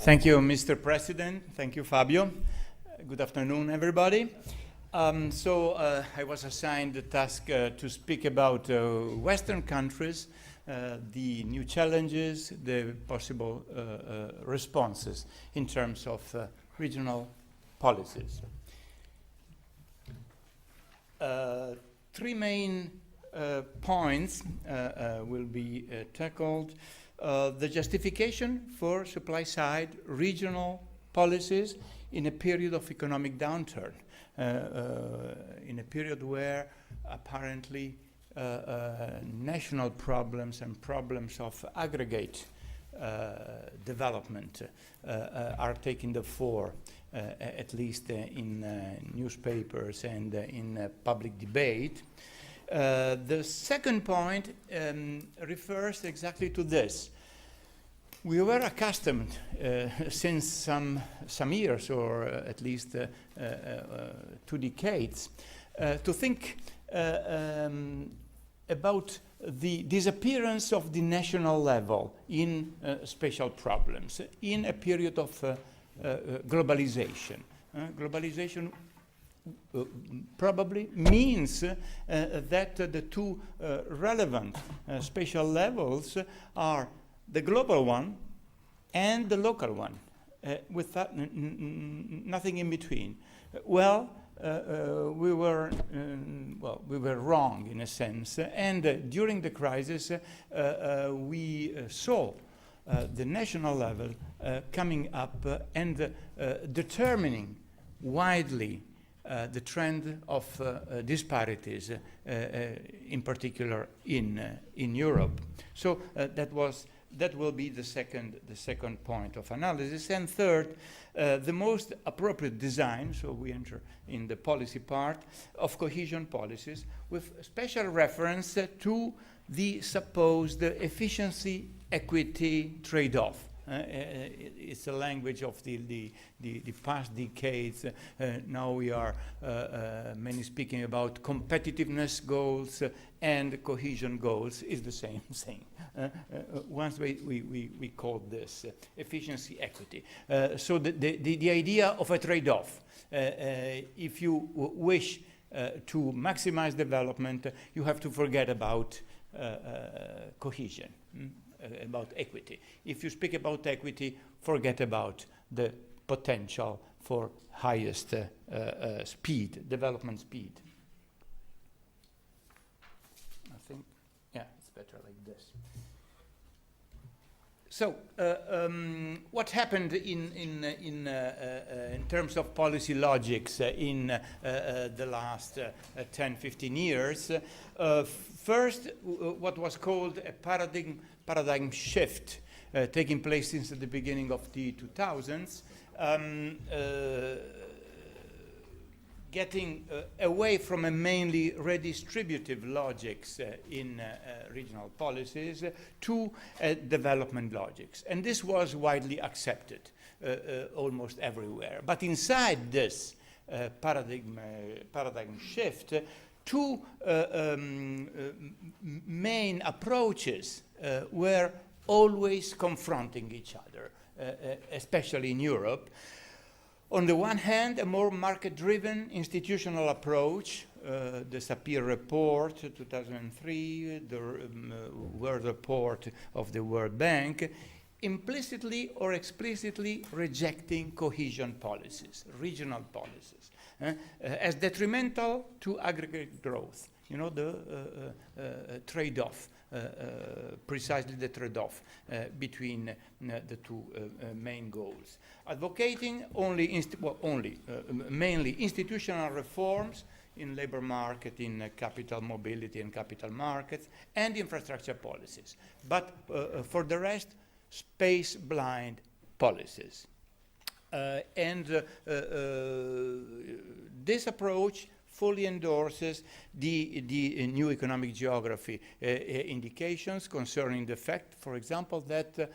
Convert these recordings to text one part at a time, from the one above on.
Thank you, Mr. President. Thank you, Fabio. Good afternoon, everybody. I was assigned the task to speak about Western countries, the new challenges, the possible responses in terms of regional policies. Three main points will be tackled. The justification for supply-side regional policies in a period of economic downturn, in a period where apparently national problems and problems of aggregate development are taking the fore, at least in newspapers and in public debate. The second point refers exactly to this. We were accustomed since some years, or at least 2 decades, to think about the disappearance of the national level in special problems in a period of globalization. Globalization probably means that the two relevant spatial levels are the global one and the local one, with nothing in between. We were wrong in a sense, and during the crisis we saw the national level coming up and determining widely the trend of disparities, in particular in Europe. So that will be the second point of analysis. And third, the most appropriate design, so we enter in the policy part, of cohesion policies, with special reference to the supposed efficiency equity trade-off. It's a language of the past decades. Now we are mainly speaking about competitiveness goals and cohesion goals. Is the same thing. Once we called this efficiency equity. So the idea of a trade-off. If you wish to maximize development, you have to forget about cohesion. About equity. If you speak about equity, forget about the potential for highest development speed. I think, yeah, it's better like this. So, what happened in terms of policy logics in the last 10-15 years? First, what was called a paradigm shift taking place since the beginning of the 2000s, getting away from a mainly redistributive logics in regional policies to development logics. And this was widely accepted almost everywhere. But inside this paradigm shift, two main approaches were always confronting each other, especially in Europe. On the one hand, a more market-driven institutional approach, the Sapir report, 2003, the World Report of the World Bank, implicitly or explicitly rejecting cohesion policies, regional policies, as detrimental to aggregate growth. You know, the trade-off, precisely the trade-off between the two main goals. Advocating mainly institutional reforms in labor market, in capital mobility and capital markets, and infrastructure policies. But for the rest, space-blind policies. This approach fully endorses the new economic geography indications concerning the fact, for example, that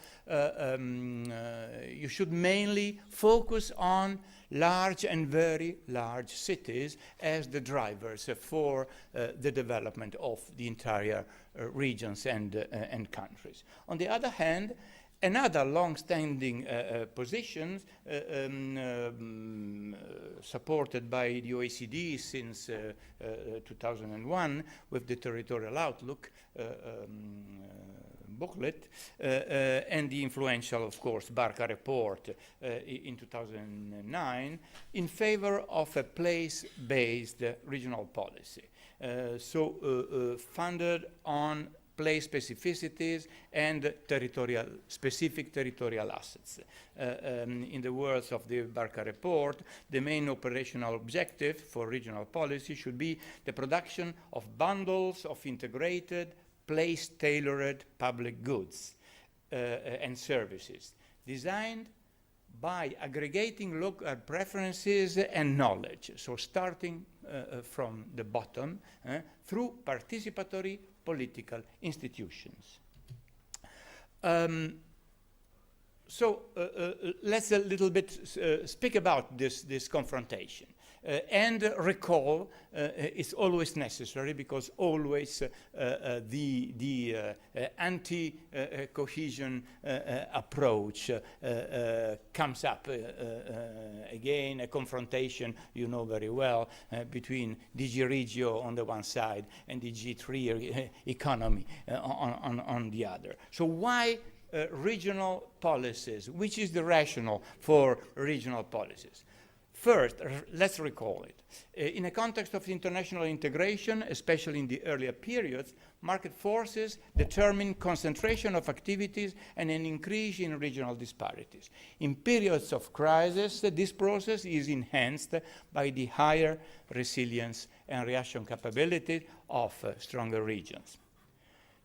you should mainly focus on large and very large cities as the drivers for the development of the entire regions and countries. On the other hand, Another long-standing position supported by the OECD since 2001 with the Territorial Outlook booklet and the influential, of course, Barca report in 2009 in favor of a place-based regional policy. Funded on place specificities and specific territorial assets. In the words of the Barca report, the main operational objective for regional policy should be the production of bundles of integrated, place-tailored public goods and services, designed by aggregating local preferences and knowledge, so starting from the bottom through participatory political institutions. Let's a little bit speak about this confrontation. And recall is always necessary because always the anti-cohesion approach comes up again, a confrontation, you know very well, between DG Regio on the one side and the G3 economy on the other. So why regional policies? Which is the rationale for regional policies? First, let's recall it. In a context of international integration, especially in the earlier periods, market forces determine concentration of activities and an increase in regional disparities. In periods of crisis, this process is enhanced by the higher resilience and reaction capability of stronger regions.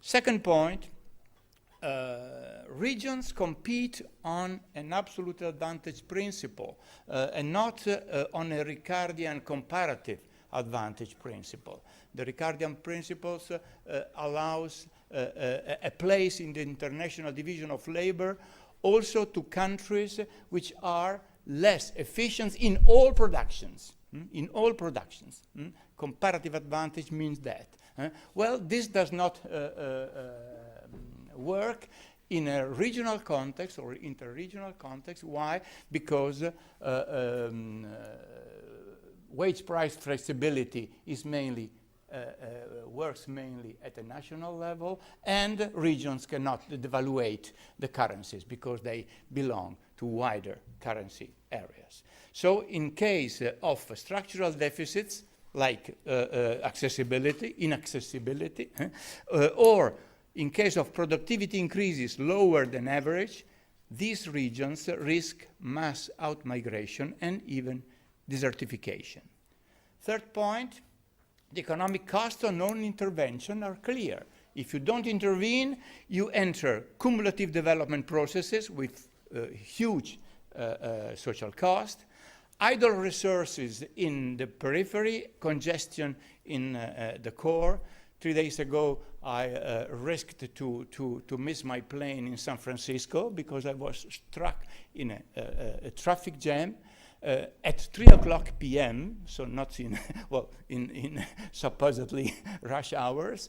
Second point, regions compete on an absolute advantage principle and not on a Ricardian comparative advantage principle. The Ricardian principles allows a place in the international division of labor also to countries which are less efficient in all productions. In all productions. Comparative advantage means that. Well, this does not work in a regional context or interregional context. Why? Because wage price flexibility is mainly works mainly at a national level, and regions cannot devaluate the currencies because they belong to wider currency areas. So in case of structural deficits like inaccessibility, or in case of productivity increases lower than average, these regions risk mass outmigration and even desertification. Third point, the economic costs of non-intervention are clear. If you don't intervene, you enter cumulative development processes with huge social cost, idle resources in the periphery, congestion in the core. 3 days ago, I risked to miss my plane in San Francisco because I was struck in a traffic jam at 3 o'clock p.m., so not in, well, in supposedly rush hours.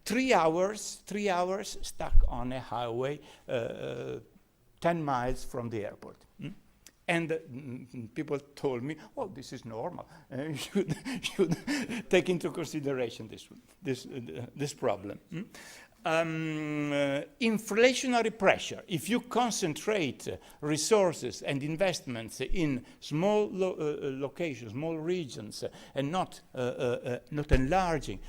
3 hours stuck on a highway 10 miles from the airport. And people told me, "Oh, this is normal. You should take into consideration this problem." Inflationary pressure. If you concentrate resources and investments in small locations, small regions, and not enlarging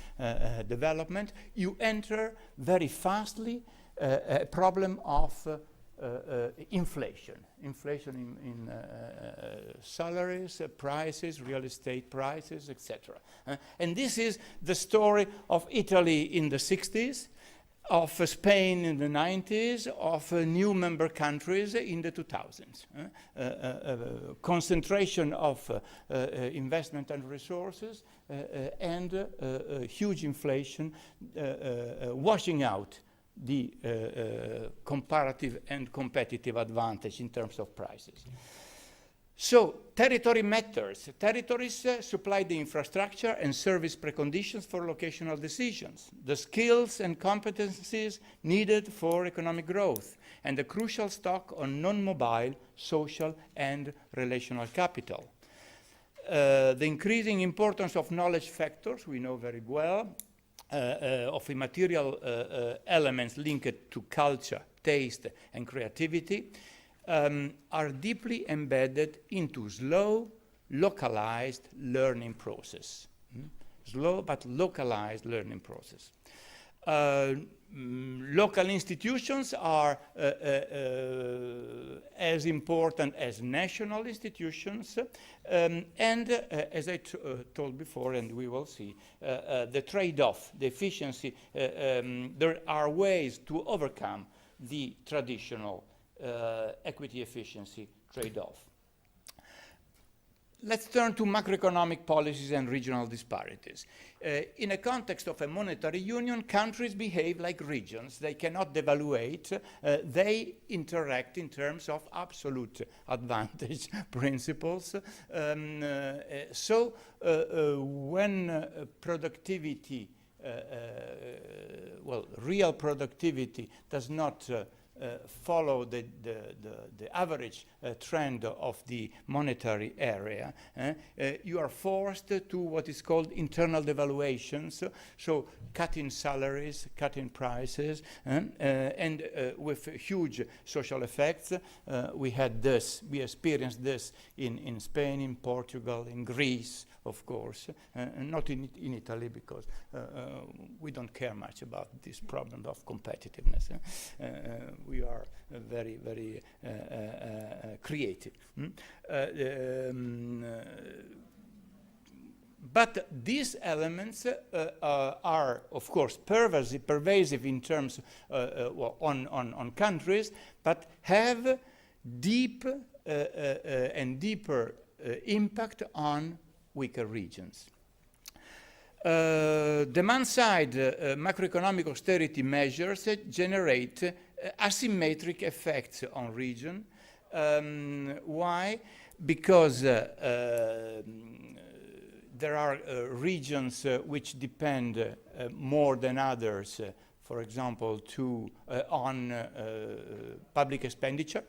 development, you enter very fastly a problem of inflation in salaries, prices, real estate prices, etc. And this is the story of Italy in the 60s, of Spain in the 90s, of new member countries in the 2000s. Concentration of investment and resources and huge inflation washing out the comparative and competitive advantage in terms of prices. So, territory matters. Territories supply the infrastructure and service preconditions for locational decisions, the skills and competencies needed for economic growth, and a crucial stock on non-mobile, social and relational capital. The increasing importance of knowledge factors, we know very well, of immaterial elements linked to culture, taste and creativity, are deeply embedded into slow, localized learning process. Slow but localized learning process. Local institutions are as important as national institutions, and as I told before, and we will see, the trade-off, the efficiency, there are ways to overcome the traditional equity efficiency trade-off. Let's turn to macroeconomic policies and regional disparities. In a context of a monetary union, countries behave like regions. They cannot devaluate. They interact in terms of absolute advantage principles. So when productivity, real productivity does not follow the average trend of the monetary area, you are forced to what is called internal devaluations, so cutting salaries, cutting prices, and with huge social effects. We experienced this in Spain, in Portugal, in Greece, of course, not in Italy, because we don't care much about this problem of competitiveness. We are very, very creative. But these elements are, of course, pervasive in terms on countries, but have deep and deeper impact on weaker regions. Demand-side macroeconomic austerity measures generate asymmetric effects on region. Why? Because there are regions which depend more than others, for example, on public expenditure.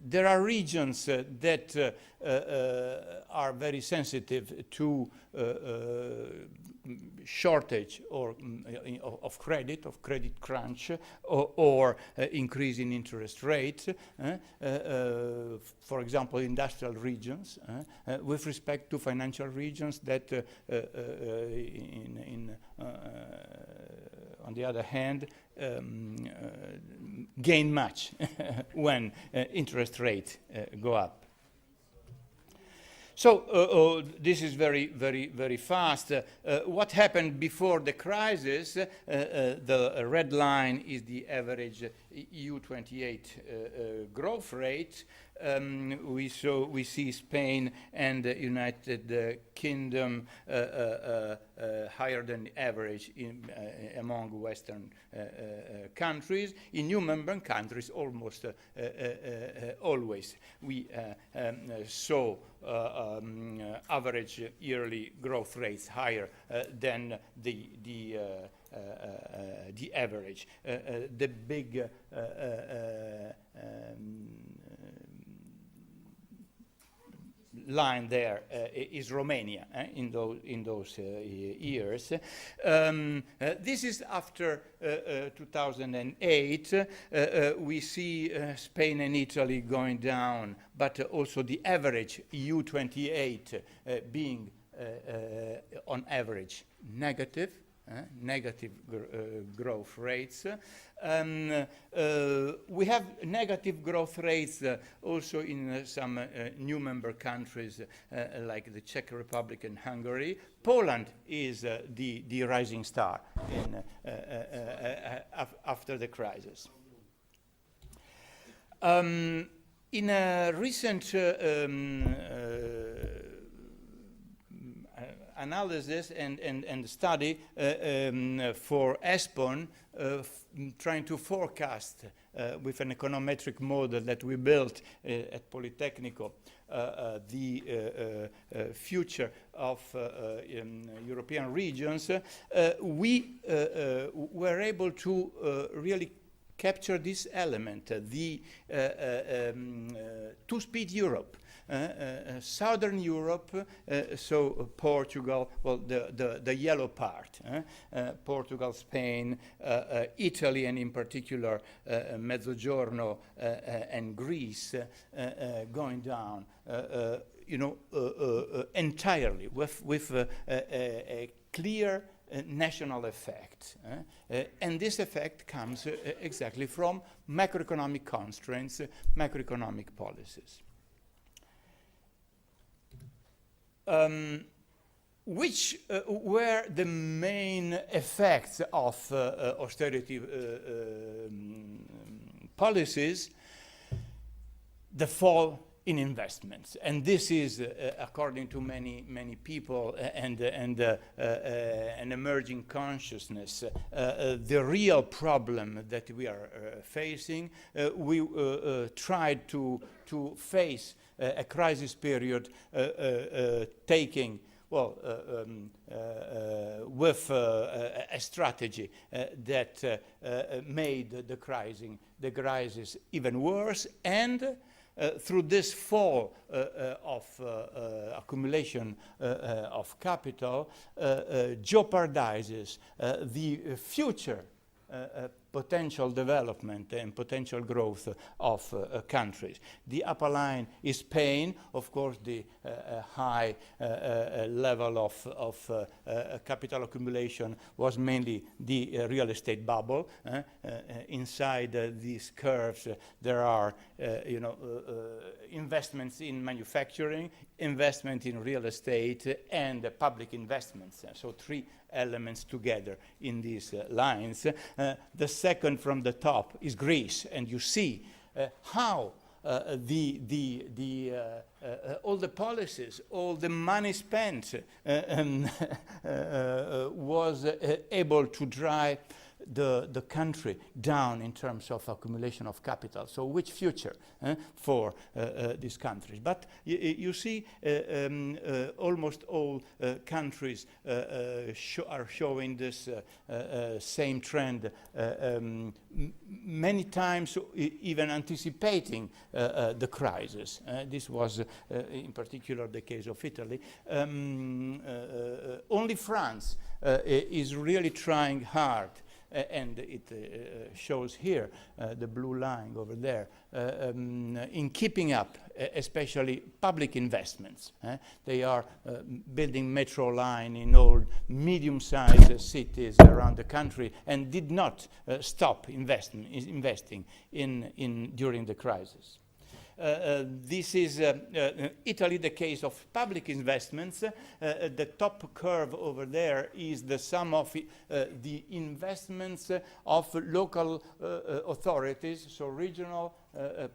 There are regions that are very sensitive to shortage of credit crunch, or increase in interest rates. For example, industrial regions, with respect to financial regions that, on the other hand, gain much when interest rates go up. So this is very, very, very fast. What happened before the crisis? The red line is the average EU28 growth rate. We see Spain and the United Kingdom higher than the average among Western countries. In new member countries, almost always we saw average yearly growth rates higher than the average. The big line there is Romania in those years. This is after 2008. We see Spain and Italy going down, but also the average EU28 being on average negative. Negative growth rates. We have negative growth rates also in some new member countries like the Czech Republic and Hungary. Poland is the rising star after the crisis. In a recent analysis and study for ESPON, trying to forecast with an econometric model that we built at Politecnico, the future of European regions, we were able to really capture this element, the two-speed Europe. Southern Europe, so Portugal, well, the yellow part, Portugal, Spain, Italy, and in particular Mezzogiorno and Greece, going down, entirely with a clear national effect. And this effect comes exactly from macroeconomic constraints, macroeconomic policies. Which were the main effects of austerity policies? The fall in investments, and this is, according to many people and an emerging consciousness, the real problem that we are facing. We tried to face a crisis period taking, with a strategy that made the crisis even worse, and through this fall of accumulation of capital, jeopardizes the future potential development and potential growth of countries. The upper line is Spain. Of course, the high level of capital accumulation was mainly the real estate bubble. Inside these curves, there are investments in manufacturing, investment in real estate, and public investments. So three elements together in these lines. The second from the top is Greece, and you see how all the policies, all the money spent was able to drive the country down in terms of accumulation of capital. So which future for these countries? But you see almost all countries are showing this same trend, many times even anticipating the crisis. This was in particular the case of Italy. Only France is really trying hard, and it shows here, the blue line over there, in keeping up, especially public investments. They are building metro line in all medium-sized cities around the country, and did not stop investing during the crisis. This is Italy, the case of public investments. The top curve over there is the sum of the investments of local authorities, so regional,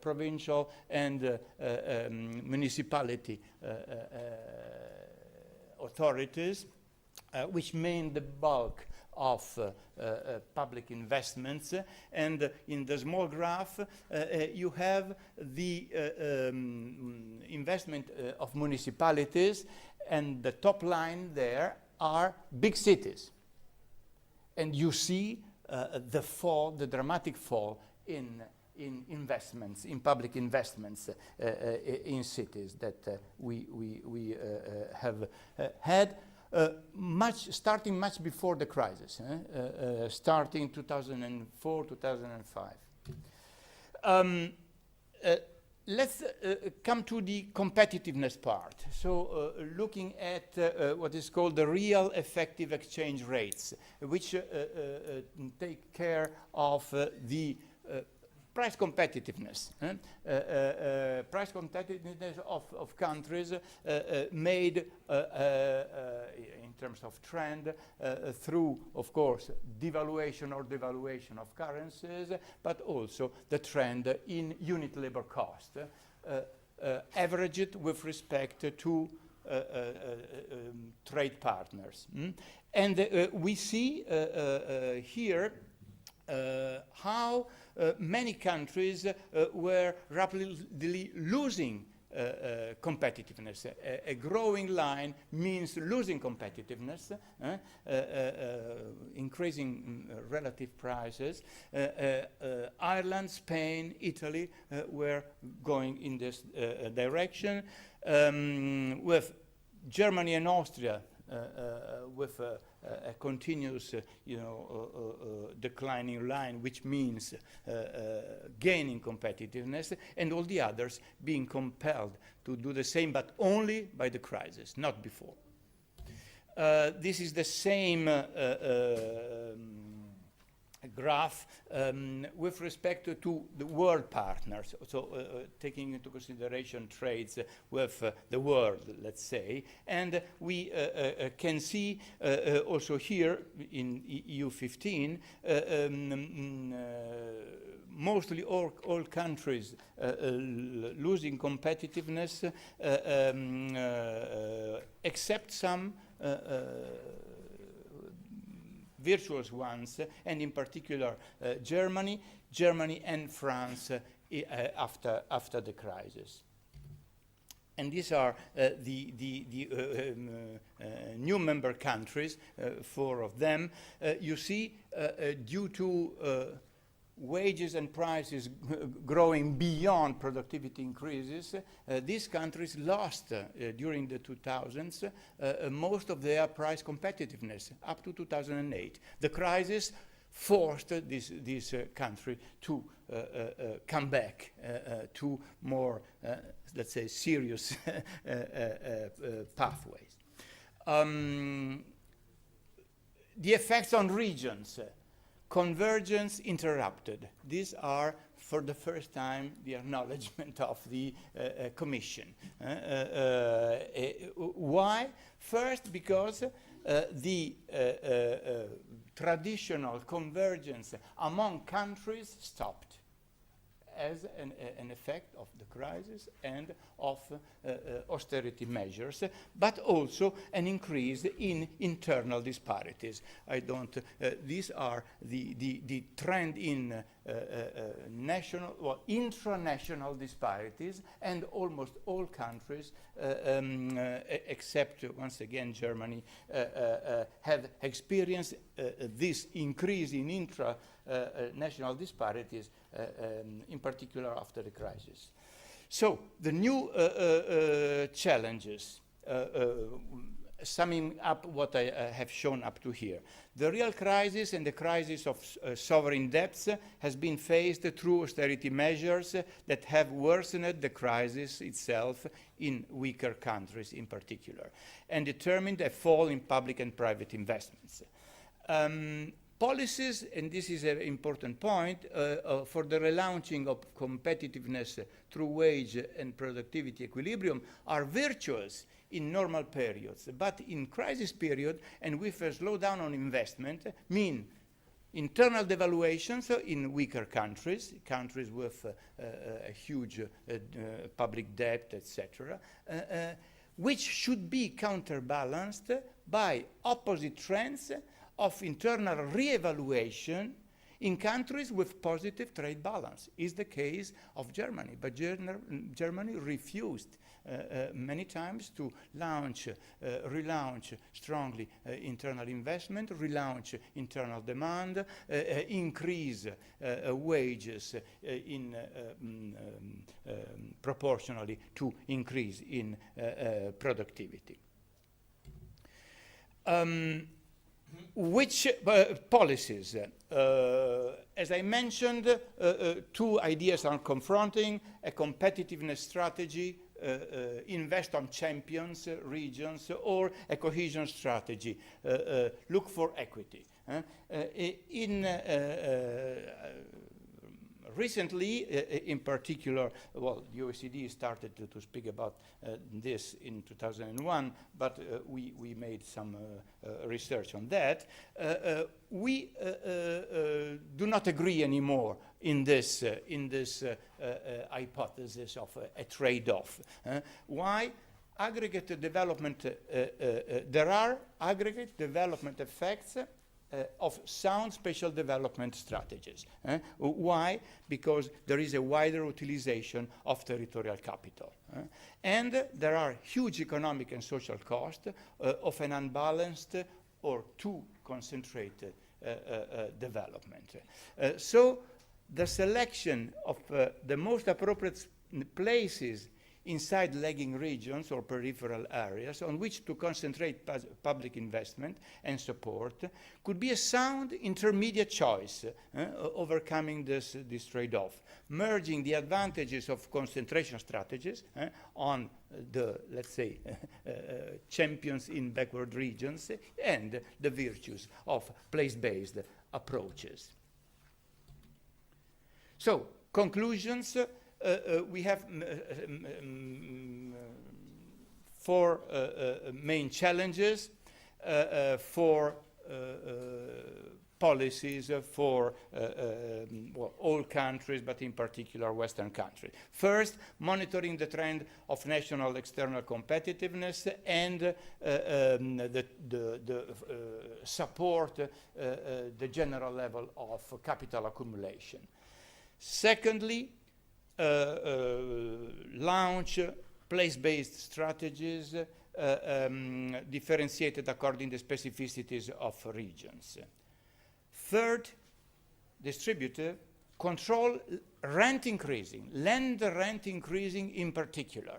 provincial, and municipality authorities, which mean the bulk of public investments. And in the small graph, you have the investment of municipalities, and the top line there are big cities. And you see the fall, the dramatic fall in investments, in public investments in cities that we have had. Starting much before the crisis, starting 2004, 2005. Let's come to the competitiveness part. So looking at what is called the real effective exchange rates, which take care of the price competitiveness. Price competitiveness of countries made in terms of trend through, of course, devaluation or devaluation of currencies, but also the trend in unit labor cost, averaged with respect to trade partners. And we see here how many countries were rapidly losing competitiveness. A growing line means losing competitiveness, increasing relative prices. Ireland, Spain, Italy were going in this direction, with Germany and Austria with a continuous, declining line, which means gaining competitiveness, and all the others being compelled to do the same, but only by the crisis, not before. This is the same graph with respect to the world partners, so taking into consideration trades with the world, let's say, and we can see also here in EU 15 mostly all countries losing competitiveness, except some virtuous ones, and in particular Germany and France after the crisis. And these are the new member countries, 4 of them. You see, due to wages and prices growing beyond productivity increases, these countries lost during the 2000s most of their price competitiveness up to 2008. The crisis forced this country to come back to more, let's say, serious pathways. The effects on regions. Convergence interrupted. These are, for the first time, the acknowledgement of the Commission. Why? First, because the traditional convergence among countries stopped as an effect of the crisis and of austerity measures, but also an increase in internal disparities. These are the trend in intranational disparities, and almost all countries, except once again Germany, have experienced this increase in intra-national disparities, in particular after the crisis. So the new challenges, summing up what I have shown up to here. The real crisis and the crisis of sovereign debts has been faced through austerity measures that have worsened the crisis itself in weaker countries in particular, and determined a fall in public and private investments. Policies, and this is an important point, for the relaunching of competitiveness through wage and productivity equilibrium are virtuous in normal periods, but in crisis period and with a slowdown on investment mean internal devaluations in weaker countries, countries with a huge public debt, etc., which should be counterbalanced by opposite trends of internal re-evaluation in countries with positive trade balance. Is the case of Germany, but Germany refused many times to relaunch strongly internal investment, relaunch internal demand, increase wages proportionally to increase in productivity. Which policies? As I mentioned, 2 ideas are confronting: a competitiveness strategy, invest on champions, regions, or a cohesion strategy, look for equity. Recently, in particular, well, the OECD started to speak about this in 2001, but we made some research on that. We do not agree anymore in this hypothesis of a trade-off. Why? Aggregate development, there are aggregate development effects of sound spatial development strategies. Why? Because there is a wider utilization of territorial capital. And there are huge economic and social costs of an unbalanced or too concentrated development. So the selection of the most appropriate places inside lagging regions or peripheral areas on which to concentrate public investment and support could be a sound intermediate choice, overcoming this trade-off, merging the advantages of concentration strategies on the, let's say, champions in backward regions and the virtues of place-based approaches. So, conclusions. We have four main challenges for policies for well, all countries, but in particular Western countries. First, monitoring the trend of national external competitiveness and support the general level of capital accumulation. Secondly, launch place-based strategies differentiated according to the specificities of regions. Third, distributive, control rent increasing, land rent increasing in particular.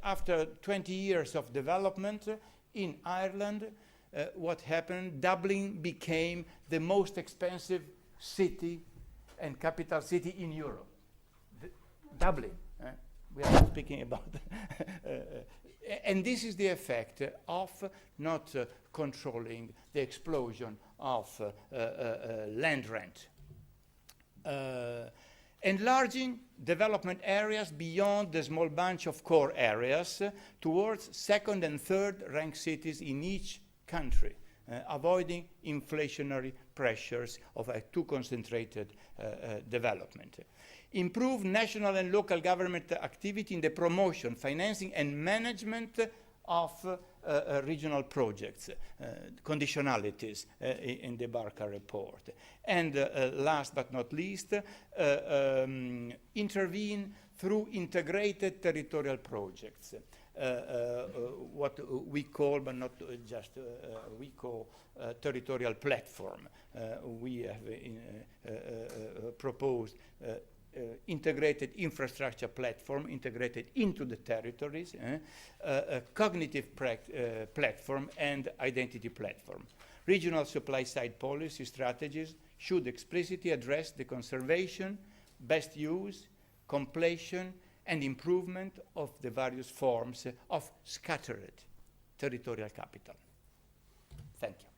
After 20 years of development in Ireland, what happened? Dublin became the most expensive city and capital city in Europe. Dublin. We are not speaking about and this is the effect of not controlling the explosion of land rent. Enlarging development areas beyond the small bunch of core areas towards second and third ranked cities in each country, avoiding inflationary pressures of a too concentrated development. Improve national and local government activity in the promotion, financing, and management of regional projects, conditionalities in the Barca report. And last but not least, intervene through integrated territorial projects. What we call, but not just we call, territorial platform. We have proposed integrated infrastructure platform integrated into the territories, a cognitive platform and identity platform. Regional supply side policy strategies should explicitly address the conservation, best use, completion and improvement of the various forms of scattered territorial capital. Thank you.